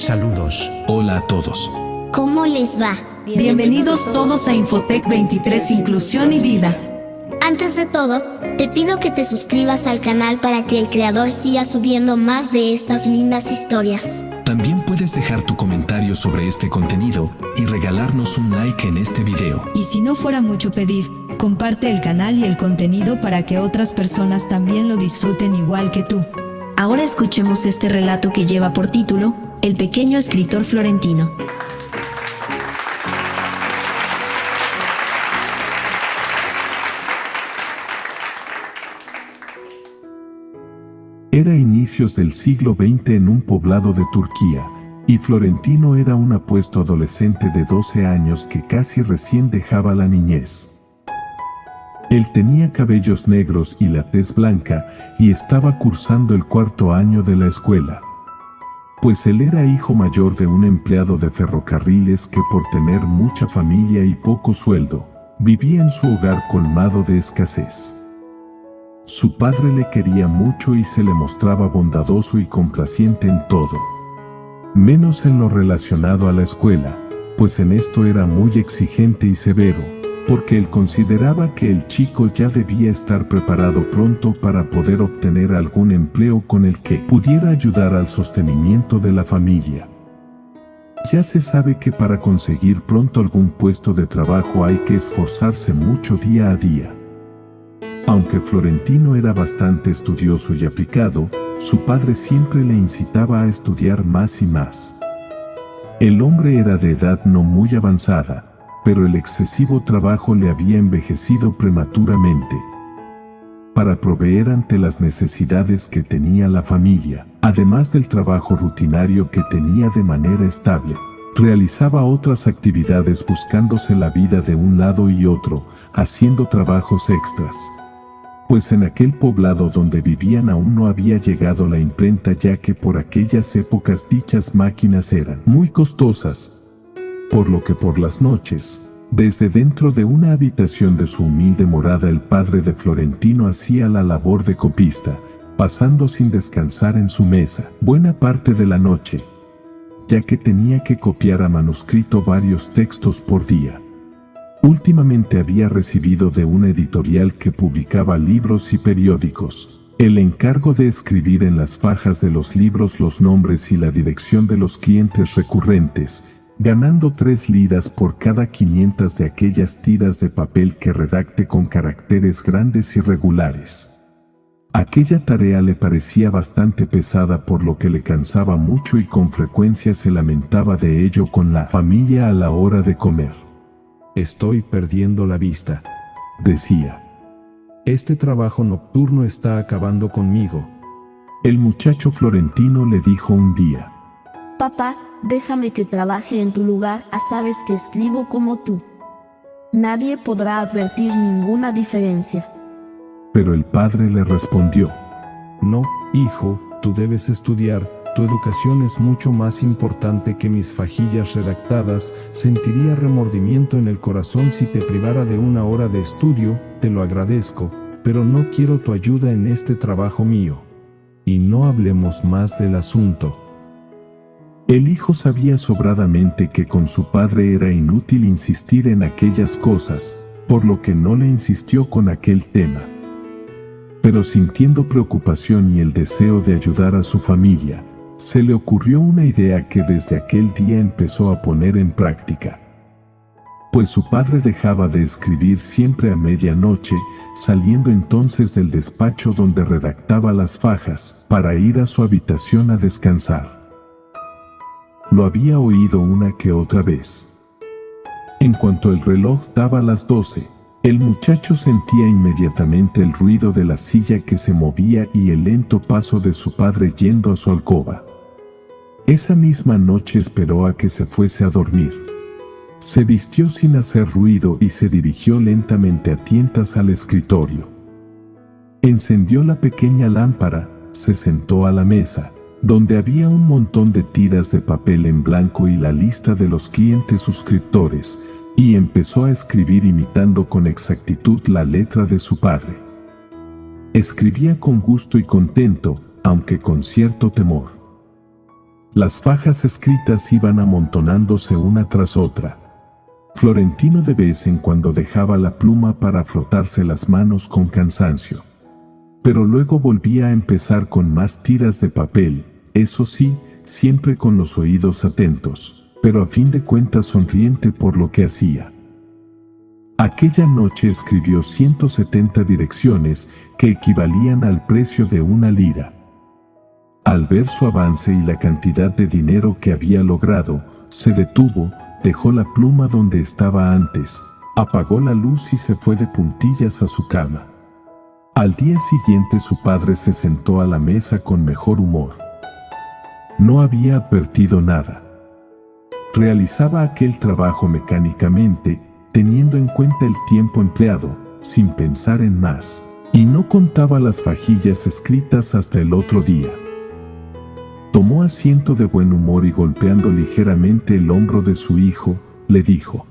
Saludos. Hola a todos. ¿Cómo les va? Bienvenidos todos a Infotec 23 Inclusión y Vida. Antes de todo, te pido que te suscribas al canal para que el creador siga subiendo más de estas lindas historias. También puedes dejar tu comentario sobre este contenido y regalarnos un like en este video. Y si no fuera mucho pedir, comparte el canal y el contenido para que otras personas también lo disfruten igual que tú. Ahora escuchemos este relato que lleva por título El pequeño escritor florentino. Era inicios del siglo XX en un poblado de Turquía, y Florentino era un apuesto adolescente de 12 años que casi recién dejaba la niñez. Él tenía cabellos negros y la tez blanca, y estaba cursando el cuarto año de la escuela. Pues él era hijo mayor de un empleado de ferrocarriles que por tener mucha familia y poco sueldo, vivía en su hogar colmado de escasez. Su padre le quería mucho y se le mostraba bondadoso y complaciente en todo, menos en lo relacionado a la escuela, pues en esto era muy exigente y severo, porque él consideraba que el chico ya debía estar preparado pronto para poder obtener algún empleo con el que pudiera ayudar al sostenimiento de la familia. Ya se sabe que para conseguir pronto algún puesto de trabajo hay que esforzarse mucho día a día. Aunque Florentino era bastante estudioso y aplicado, su padre siempre le incitaba a estudiar más y más. El hombre era de edad no muy avanzada, pero el excesivo trabajo le había envejecido prematuramente. Para proveer ante las necesidades que tenía la familia, además del trabajo rutinario que tenía de manera estable, realizaba otras actividades buscándose la vida de un lado y otro, haciendo trabajos extras. Pues en aquel poblado donde vivían aún no había llegado la imprenta, ya que por aquellas épocas dichas máquinas eran muy costosas, por lo que por las noches, desde dentro de una habitación de su humilde morada, el padre de Florentino hacía la labor de copista, pasando sin descansar en su mesa buena parte de la noche, ya que tenía que copiar a manuscrito varios textos por día. Últimamente había recibido de una editorial que publicaba libros y periódicos el encargo de escribir en las fajas de los libros los nombres y la dirección de los clientes recurrentes, ganando 3 liras por cada 500 de aquellas tiras de papel que redacte con caracteres grandes y regulares. Aquella tarea le parecía bastante pesada, por lo que le cansaba mucho y con frecuencia se lamentaba de ello con la familia a la hora de comer. Estoy perdiendo la vista, decía. Este trabajo nocturno está acabando conmigo. El muchacho Florentino le dijo un día: Papá, déjame que trabaje en tu lugar, sabes que escribo como tú. Nadie podrá advertir ninguna diferencia. Pero el padre le respondió: No, hijo, tú debes estudiar. Tu educación es mucho más importante que mis fajillas redactadas. Sentiría remordimiento en el corazón si te privara de una hora de estudio. Te lo agradezco, pero no quiero tu ayuda en este trabajo mío. Y no hablemos más del asunto. El hijo sabía sobradamente que con su padre era inútil insistir en aquellas cosas, por lo que no le insistió con aquel tema. Pero sintiendo preocupación y el deseo de ayudar a su familia, se le ocurrió una idea que desde aquel día empezó a poner en práctica. Pues su padre dejaba de escribir siempre a medianoche, saliendo entonces del despacho donde redactaba las fajas, para ir a su habitación a descansar. Lo había oído una que otra vez. En cuanto el reloj daba las 12, el muchacho sentía inmediatamente el ruido de la silla que se movía y el lento paso de su padre yendo a su alcoba. Esa misma noche esperó a que se fuese a dormir. Se vistió sin hacer ruido y se dirigió lentamente a tientas al escritorio. Encendió la pequeña lámpara, se sentó a la mesa, donde había un montón de tiras de papel en blanco y la lista de los clientes suscriptores, y empezó a escribir imitando con exactitud la letra de su padre. Escribía con gusto y contento, aunque con cierto temor. Las fajas escritas iban amontonándose una tras otra. Florentino de vez en cuando dejaba la pluma para frotarse las manos con cansancio. Pero luego volvía a empezar con más tiras de papel, eso sí, siempre con los oídos atentos, pero a fin de cuentas sonriente por lo que hacía. Aquella noche escribió 170 direcciones que equivalían al precio de una lira. Al ver su avance y la cantidad de dinero que había logrado, se detuvo, dejó la pluma donde estaba antes, apagó la luz y se fue de puntillas a su cama. Al día siguiente su padre se sentó a la mesa con mejor humor. No había advertido nada. Realizaba aquel trabajo mecánicamente, teniendo en cuenta el tiempo empleado, sin pensar en más, y no contaba las fajillas escritas hasta el otro día. Tomó asiento de buen humor y golpeando ligeramente el hombro de su hijo, le dijo: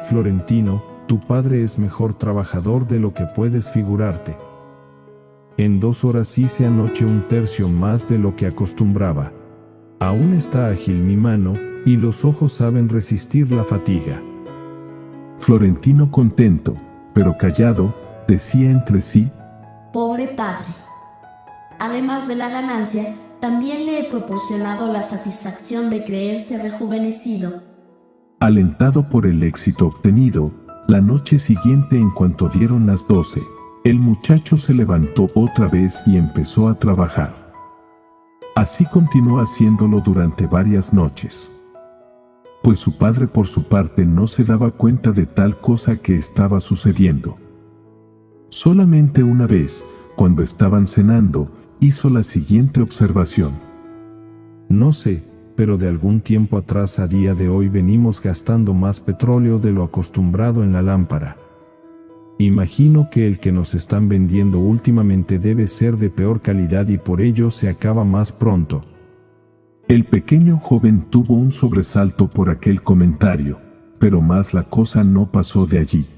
Florentino, tu padre es mejor trabajador de lo que puedes figurarte. En 2 horas hice anoche 1/3 más de lo que acostumbraba. Aún está ágil mi mano, y los ojos saben resistir la fatiga. Florentino, contento, pero callado, decía entre sí: Pobre padre. Además de la ganancia, también le he proporcionado la satisfacción de creerse rejuvenecido. Alentado por el éxito obtenido, la noche siguiente, en cuanto dieron las 12, el muchacho se levantó otra vez y empezó a trabajar. Así continuó haciéndolo durante varias noches. Pues su padre por su parte no se daba cuenta de tal cosa que estaba sucediendo. Solamente una vez, cuando estaban cenando, hizo la siguiente observación: No sé, pero de algún tiempo atrás a día de hoy venimos gastando más petróleo de lo acostumbrado en la lámpara. Imagino que el que nos están vendiendo últimamente debe ser de peor calidad y por ello se acaba más pronto. El pequeño joven tuvo un sobresalto por aquel comentario, pero más la cosa no pasó de allí.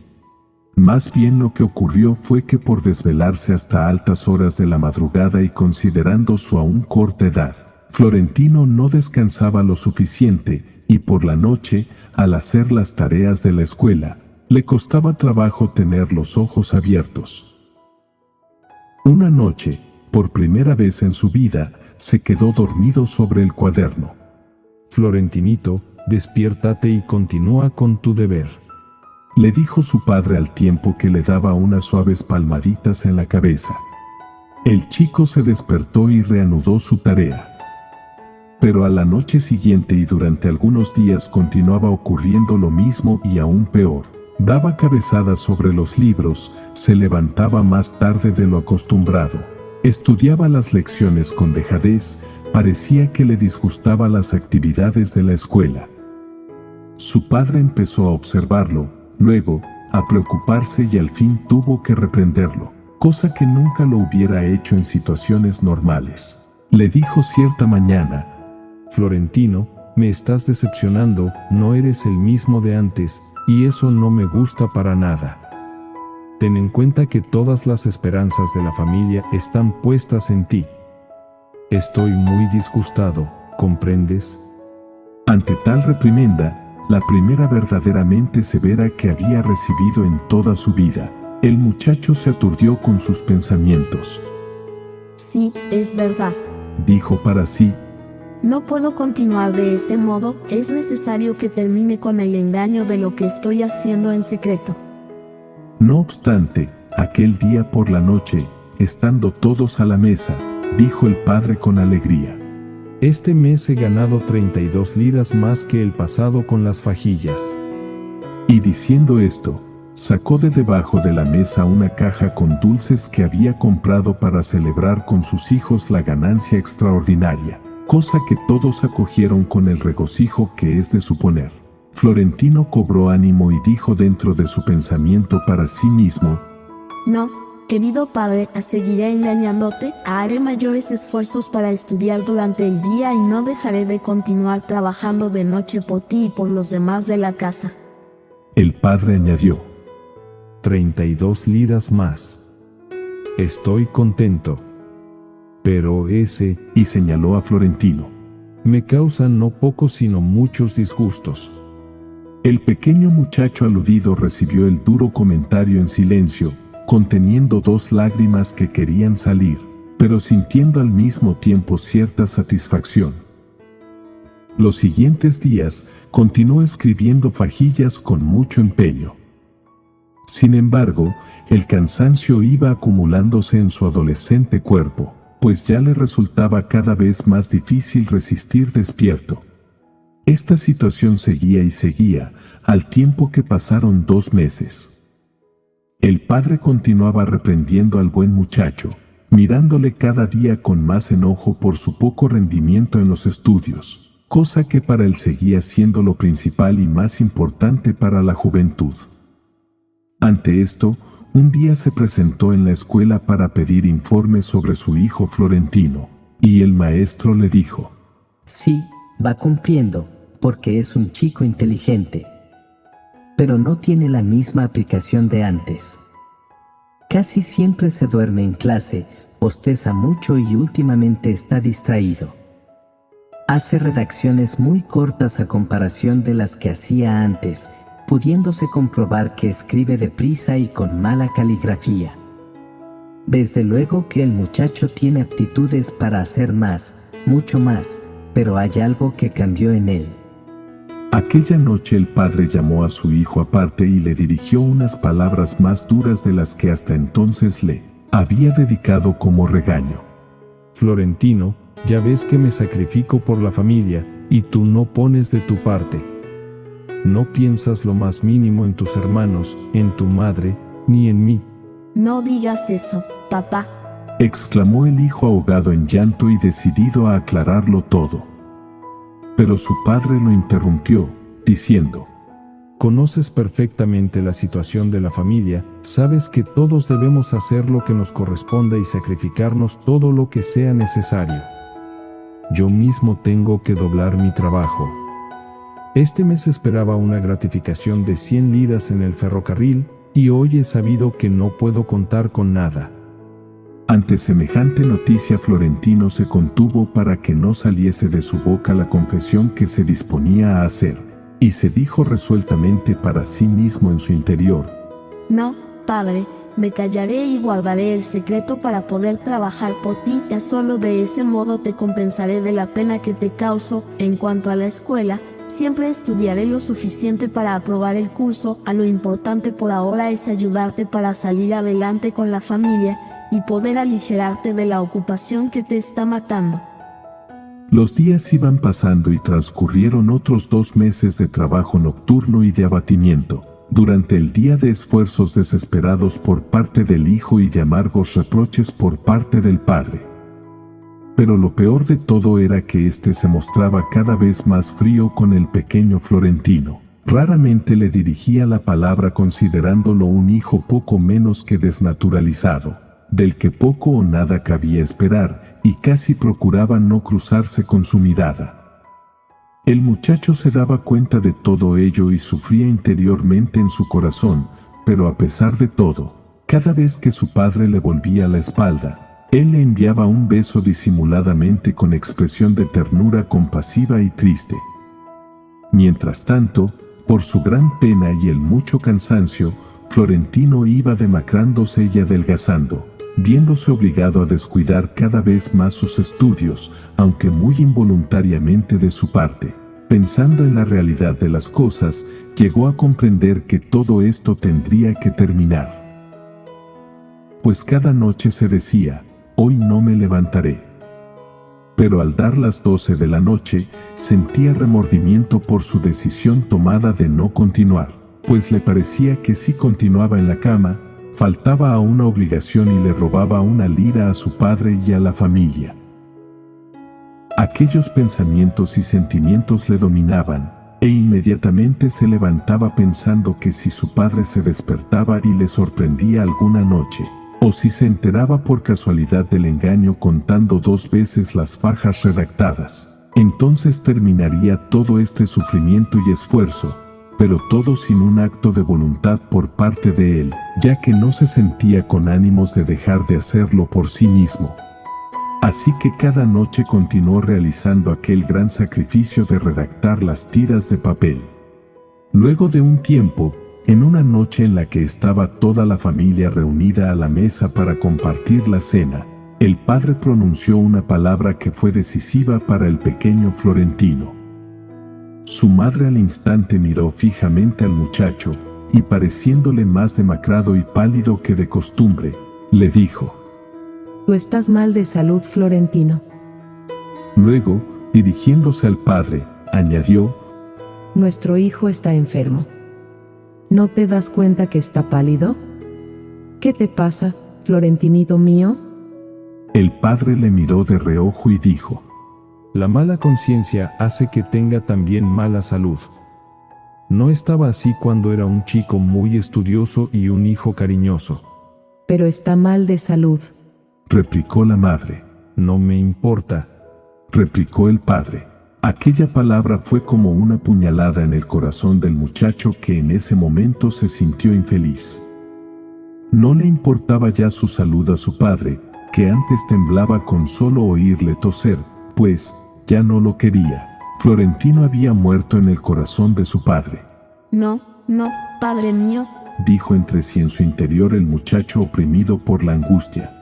Más bien lo que ocurrió fue que por desvelarse hasta altas horas de la madrugada y considerando su aún corta edad, Florentino no descansaba lo suficiente y por la noche, al hacer las tareas de la escuela, le costaba trabajo tener los ojos abiertos. Una noche, por primera vez en su vida, se quedó dormido sobre el cuaderno. Florentinito, despiértate y continúa con tu deber, le dijo su padre al tiempo que le daba unas suaves palmaditas en la cabeza. El chico se despertó y reanudó su tarea. Pero a la noche siguiente y durante algunos días continuaba ocurriendo lo mismo y aún peor. Daba cabezadas sobre los libros, se levantaba más tarde de lo acostumbrado, estudiaba las lecciones con dejadez, parecía que le disgustaba las actividades de la escuela. Su padre empezó a observarlo, luego, a preocuparse y al fin tuvo que reprenderlo, cosa que nunca lo hubiera hecho en situaciones normales. Le dijo cierta mañana: Florentino, me estás decepcionando, no eres el mismo de antes, y eso no me gusta para nada. Ten en cuenta que todas las esperanzas de la familia están puestas en ti. Estoy muy disgustado, ¿comprendes? Ante tal reprimenda, la primera verdaderamente severa que había recibido en toda su vida, el muchacho se aturdió con sus pensamientos. Sí, es verdad, dijo para sí. No puedo continuar de este modo, es necesario que termine con el engaño de lo que estoy haciendo en secreto. No obstante, aquel día por la noche, estando todos a la mesa, dijo el padre con alegría: Este mes he ganado 32 liras más que el pasado con las fajillas. Y diciendo esto, sacó de debajo de la mesa una caja con dulces que había comprado para celebrar con sus hijos la ganancia extraordinaria, cosa que todos acogieron con el regocijo que es de suponer. Florentino cobró ánimo y dijo dentro de su pensamiento para sí mismo: No, querido padre, seguiré engañándote, haré mayores esfuerzos para estudiar durante el día y no dejaré de continuar trabajando de noche por ti y por los demás de la casa. El padre añadió: 32 liras más. Estoy contento. Pero ese, y señaló a Florentino, me causan no pocos sino muchos disgustos. El pequeño muchacho aludido recibió el duro comentario en silencio, conteniendo 2 lágrimas que querían salir, pero sintiendo al mismo tiempo cierta satisfacción. Los siguientes días, continuó escribiendo fajillas con mucho empeño. Sin embargo, el cansancio iba acumulándose en su adolescente cuerpo, pues ya le resultaba cada vez más difícil resistir despierto. Esta situación seguía y seguía, al tiempo que pasaron 2 meses. El padre continuaba reprendiendo al buen muchacho, mirándole cada día con más enojo por su poco rendimiento en los estudios, cosa que para él seguía siendo lo principal y más importante para la juventud. Ante esto, un día se presentó en la escuela para pedir informes sobre su hijo Florentino, y el maestro le dijo: Sí, va cumpliendo, porque es un chico inteligente. Pero no tiene la misma aplicación de antes. Casi siempre se duerme en clase, bosteza mucho y últimamente está distraído. Hace redacciones muy cortas a comparación de las que hacía antes, pudiéndose comprobar que escribe deprisa y con mala caligrafía. Desde luego que el muchacho tiene aptitudes para hacer más, mucho más, pero hay algo que cambió en él. Aquella noche el padre llamó a su hijo aparte y le dirigió unas palabras más duras de las que hasta entonces le había dedicado como regaño. Florentino, ya ves que me sacrifico por la familia, y tú no pones de tu parte. No piensas lo más mínimo en tus hermanos, en tu madre, ni en mí. No digas eso, papá. Exclamó el hijo ahogado en llanto y decidido a aclararlo todo. Pero su padre lo interrumpió, diciendo: Conoces perfectamente la situación de la familia, sabes que todos debemos hacer lo que nos corresponda y sacrificarnos todo lo que sea necesario. Yo mismo tengo que doblar mi trabajo. Este mes esperaba una gratificación de 100 liras en el ferrocarril, y hoy he sabido que no puedo contar con nada. Ante semejante noticia, Florentino se contuvo para que no saliese de su boca la confesión que se disponía a hacer, y se dijo resueltamente para sí mismo en su interior: No, padre, me callaré y guardaré el secreto para poder trabajar por ti, ya solo de ese modo te compensaré de la pena que te causo. En cuanto a la escuela, siempre estudiaré lo suficiente para aprobar el curso. A lo importante por ahora es ayudarte para salir adelante con la familia y poder aligerarte de la ocupación que te está matando. Los días iban pasando y transcurrieron otros 2 meses de trabajo nocturno y de abatimiento, durante el día de esfuerzos desesperados por parte del hijo y de amargos reproches por parte del padre. Pero lo peor de todo era que éste se mostraba cada vez más frío con el pequeño Florentino. Raramente le dirigía la palabra, considerándolo un hijo poco menos que desnaturalizado, del que poco o nada cabía esperar, y casi procuraba no cruzarse con su mirada. El muchacho se daba cuenta de todo ello y sufría interiormente en su corazón, pero a pesar de todo, cada vez que su padre le volvía la espalda, él le enviaba un beso disimuladamente con expresión de ternura compasiva y triste. Mientras tanto, por su gran pena y el mucho cansancio, Florentino iba demacrándose y adelgazando, viéndose obligado a descuidar cada vez más sus estudios, aunque muy involuntariamente de su parte. Pensando en la realidad de las cosas, llegó a comprender que todo esto tendría que terminar. Pues cada noche se decía: hoy no me levantaré. Pero al dar las 12 de la noche, sentía remordimiento por su decisión tomada de no continuar, pues le parecía que si continuaba en la cama, faltaba a una obligación y le robaba una lira a su padre y a la familia. Aquellos pensamientos y sentimientos le dominaban, e inmediatamente se levantaba pensando que si su padre se despertaba y le sorprendía alguna noche, o si se enteraba por casualidad del engaño contando 2 veces las fajas redactadas, entonces terminaría todo este sufrimiento y esfuerzo, pero todo sin un acto de voluntad por parte de él, ya que no se sentía con ánimos de dejar de hacerlo por sí mismo. Así que cada noche continuó realizando aquel gran sacrificio de redactar las tiras de papel. Luego de un tiempo, en una noche en la que estaba toda la familia reunida a la mesa para compartir la cena, el padre pronunció una palabra que fue decisiva para el pequeño Florentino. Su madre al instante miró fijamente al muchacho y, pareciéndole más demacrado y pálido que de costumbre, le dijo: Tú estás mal de salud, Florentino. Luego, dirigiéndose al padre, añadió: Nuestro hijo está enfermo. ¿No te das cuenta que está pálido? ¿Qué te pasa, Florentinito mío? El padre le miró de reojo y dijo: La mala conciencia hace que tenga también mala salud. No estaba así cuando era un chico muy estudioso y un hijo cariñoso. Pero está mal de salud, replicó la madre. No me importa, replicó el padre. Aquella palabra fue como una puñalada en el corazón del muchacho, que en ese momento se sintió infeliz. No le importaba ya su salud a su padre, que antes temblaba con solo oírle toser, pues ya no lo quería. Florentino había muerto en el corazón de su padre. No, padre mío. Dijo entre sí en su interior el muchacho, oprimido por la angustia.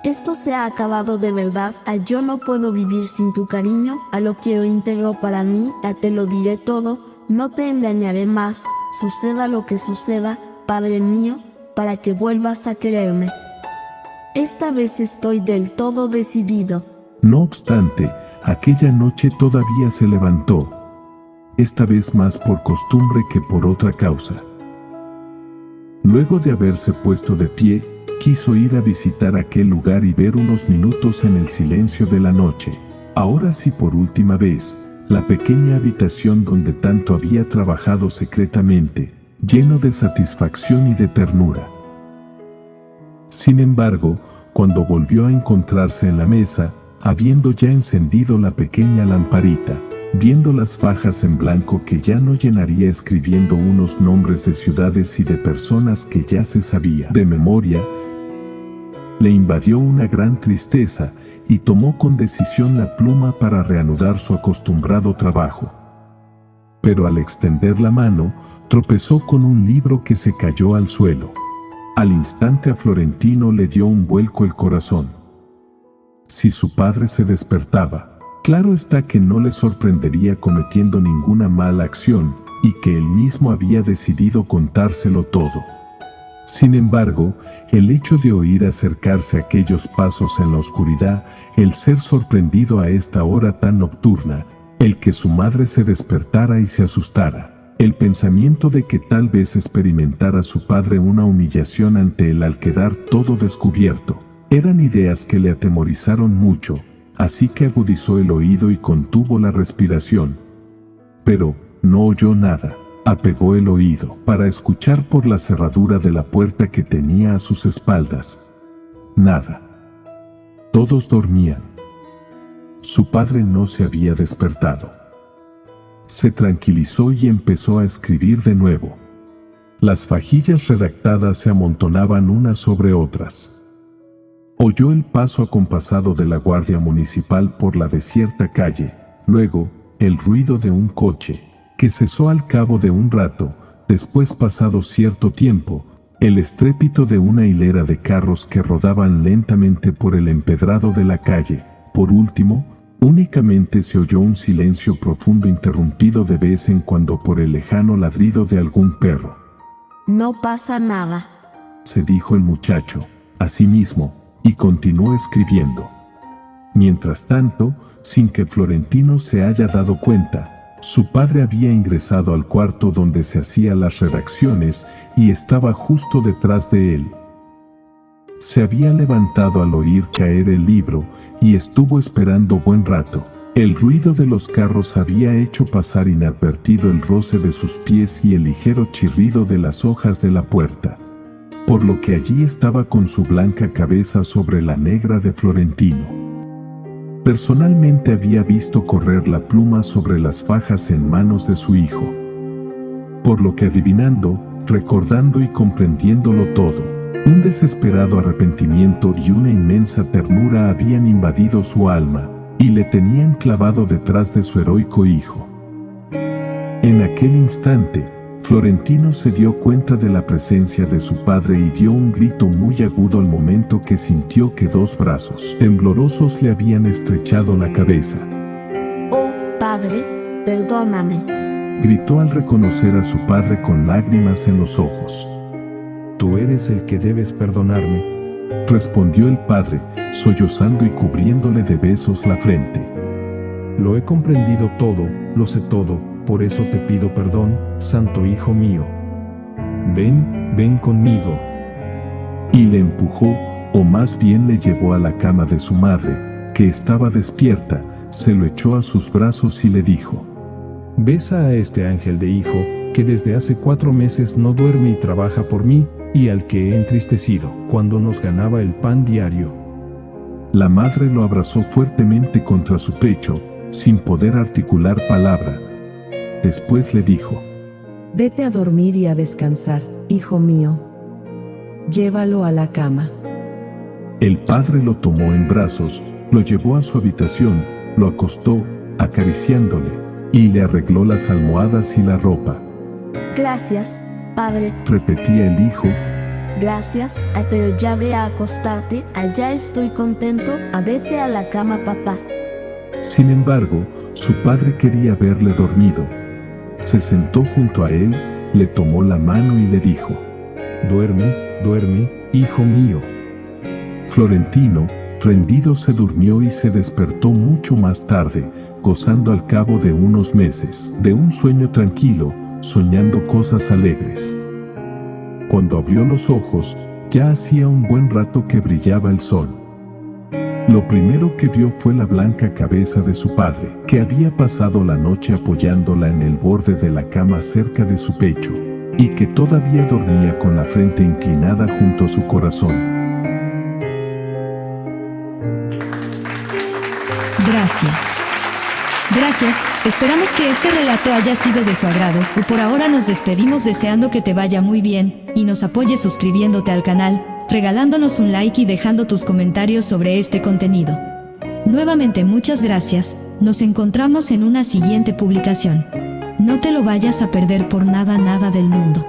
Esto se ha acabado de verdad. Yo no puedo vivir sin tu cariño. Lo quiero íntegro para mí. Te lo diré todo. No te engañaré más. Suceda lo que suceda, padre mío, para que vuelvas a quererme. Esta vez estoy del todo decidido. No obstante, aquella noche todavía se levantó, esta vez más por costumbre que por otra causa. Luego de haberse puesto de pie, quiso ir a visitar aquel lugar y ver unos minutos en el silencio de la noche, ahora sí por última vez, la pequeña habitación donde tanto había trabajado secretamente, lleno de satisfacción y de ternura. Sin embargo, cuando volvió a encontrarse en la mesa, habiendo ya encendido la pequeña lamparita, viendo las fajas en blanco que ya no llenaría escribiendo unos nombres de ciudades y de personas que ya se sabía de memoria, le invadió una gran tristeza y tomó con decisión la pluma para reanudar su acostumbrado trabajo. Pero al extender la mano, tropezó con un libro que se cayó al suelo. Al instante a Florentino le dio un vuelco el corazón. Si su padre se despertaba, claro está que no le sorprendería cometiendo ninguna mala acción, y que él mismo había decidido contárselo todo. Sin embargo, el hecho de oír acercarse aquellos pasos en la oscuridad, el ser sorprendido a esta hora tan nocturna, el que su madre se despertara y se asustara, el pensamiento de que tal vez experimentara su padre una humillación ante él al quedar todo descubierto, eran ideas que le atemorizaron mucho, así que agudizó el oído y contuvo la respiración. Pero no oyó nada. Apegó el oído para escuchar por la cerradura de la puerta que tenía a sus espaldas. Nada. Todos dormían. Su padre no se había despertado. Se tranquilizó y empezó a escribir de nuevo. Las fajillas redactadas se amontonaban unas sobre otras. Oyó el paso acompasado de la guardia municipal por la desierta calle, luego el ruido de un coche, que cesó al cabo de un rato. Después, pasado cierto tiempo, el estrépito de una hilera de carros que rodaban lentamente por el empedrado de la calle. Por último, únicamente se oyó un silencio profundo interrumpido de vez en cuando por el lejano ladrido de algún perro. No pasa nada, se dijo el muchacho a sí mismo, y continuó escribiendo. Mientras tanto, sin que Florentino se haya dado cuenta, su padre había ingresado al cuarto donde se hacían las redacciones y estaba justo detrás de él. Se había levantado al oír caer el libro y estuvo esperando buen rato. El ruido de los carros había hecho pasar inadvertido el roce de sus pies y el ligero chirrido de las hojas de la puerta, por lo que allí estaba con su blanca cabeza sobre la negra de Florentino. Personalmente había visto correr la pluma sobre las fajas en manos de su hijo. Por lo que adivinando, recordando y comprendiéndolo todo, Un desesperado arrepentimiento y una inmensa ternura habían invadido su alma, y le tenían clavado detrás de su heroico hijo. En aquel instante, Florentino se dio cuenta de la presencia de su padre y dio un grito muy agudo al momento que sintió que dos brazos temblorosos le habían estrechado la cabeza. Oh, padre, perdóname. Gritó al reconocer a su padre con lágrimas en los ojos. Tú eres el que debes perdonarme. Respondió el padre, sollozando y cubriéndole de besos la frente. Lo he comprendido todo, lo sé todo, por eso te pido perdón, santo hijo mío. Ven conmigo. Y le empujó, o más bien le llevó a la cama de su madre, que estaba despierta, se lo echó a sus brazos y le dijo: Besa a este ángel de hijo, que desde hace 4 meses no duerme y trabaja por mí, y al que he entristecido, cuando nos ganaba el pan diario. La madre lo abrazó fuertemente contra su pecho, sin poder articular palabra. Después le dijo: Vete a dormir y a descansar, hijo mío. Llévalo a la cama. El padre lo tomó en brazos, lo llevó a su habitación, lo acostó, acariciándole, y le arregló las almohadas y la ropa. Gracias, padre. Repetía el hijo. Gracias, pero ya ve a acostarte, allá estoy contento, vete a la cama, papá. Sin embargo, su padre quería verle dormido. Se sentó junto a él, le tomó la mano y le dijo: Duerme, hijo mío. Florentino, rendido, se durmió y se despertó mucho más tarde, gozando al cabo de unos meses de un sueño tranquilo, soñando cosas alegres. Cuando abrió los ojos, ya hacía un buen rato que brillaba el sol. Lo primero que vio fue la blanca cabeza de su padre, que había pasado la noche apoyándola en el borde de la cama cerca de su pecho, y que todavía dormía con la frente inclinada junto a su corazón. Gracias, esperamos que este relato haya sido de su agrado, y por ahora nos despedimos deseando que te vaya muy bien, y nos apoyes suscribiéndote al canal, regalándonos un like y dejando tus comentarios sobre este contenido. Nuevamente muchas gracias, nos encontramos en una siguiente publicación. No te lo vayas a perder por nada del mundo.